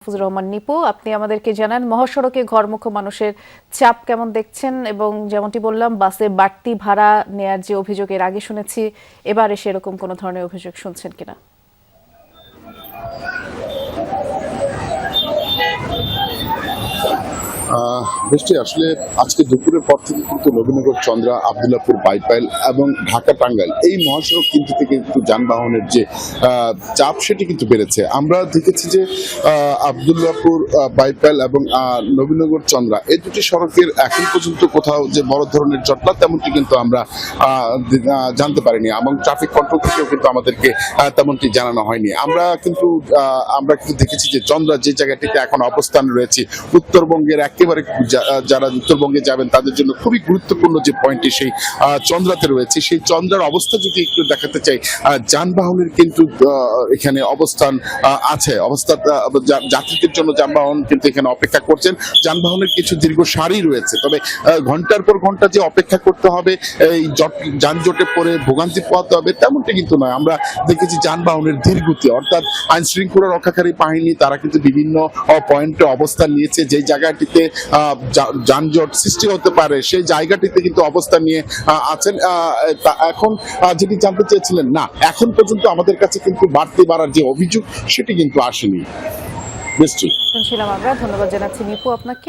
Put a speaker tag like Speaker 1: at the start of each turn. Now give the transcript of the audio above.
Speaker 1: ফজলুর রহমান নিপু, আপনি আমাদেরকে জানান মহাসড়কে ঘরমুখো মানুষের চাপ কেমন দেখছেন, এবং যেমনটি বললাম বাসে বাড়তি ভাড়া নেয়ার যে অভিযোগ এর আগে শুনেছি, এবারে সেরকম কোনো ধরনের অভিযোগ শুনছেন কিনা?
Speaker 2: বৃষ্টি আসলে আজকে দুপুরের পর থেকে কিন্তু নবীনগর চন্দ্রা, আবদুল্লাপুর বাইপাইল এবং ঢাকা টাঙ্গাইল এই মহাসড়ক থেকে কিন্তু যানবাহনের যে চাপ সেটি কিন্তু বেড়েছে। আমরা দেখেছি যে আবদুল্লাপুর বাইপাইল এবং নবীনগর চন্দ্রা এই দুটি সড়কের এখন পর্যন্ত কোথাও যে বড় ধরনের জটলা তেমনটি কিন্তু আমরা জানতে পারিনি, এবং ট্রাফিক কন্ট্রোল থেকেও কিন্তু আমাদেরকে তেমনটি জানানো হয়নি। আমরা কিন্তু দেখেছি যে চন্দ্রা যে জায়গাটিতে এখন অবস্থান রয়েছে, উত্তরবঙ্গের একেবারে যারা উত্তরবঙ্গে যাবেন তাদের জন্য খুবই গুরুত্বপূর্ণ যে পয়েন্টটি সেই চন্দ্রাতে রয়েছে, সেই চন্দ্রার অবস্থা যদি একটু দেখাতে চাই, যানবাহনের কিন্তু এখানে অবস্থান আছে, যাত্রীদের জন্য যানবাহন কিন্তু এখানে অপেক্ষা করছেন। যানবাহনের কিছু দীর্ঘ সারি রয়েছে, তবে ঘন্টার পর ঘন্টা যে অপেক্ষা করতে হবে, এই যানজটে পড়ে ভোগান্তি পোহাতে হবে তেমনটি কিন্তু নয়। আমরা দেখেছি যানবাহনের ধীর গতি, অর্থাৎ আইন শৃঙ্খলা রক্ষাকারী বাহিনী তারা কিন্তু বিভিন্ন পয়েন্টে অবস্থান নিয়েছে, যে জায়গাটিতে যানজট সৃষ্টি হতে পারে সেই জায়গাটিতে কিন্তু অবস্থান নিয়ে আছেন। এখন যেটি জানতে চেয়েছিলেন, না এখন পর্যন্ত আমাদের কাছে কিন্তু বাড়তি বাড়ার যে অভিযোগ সেটি কিন্তু আসেনি।
Speaker 1: শুনছিলাম আমরা। ধন্যবাদ জানাচ্ছি নিপু আপনাকে।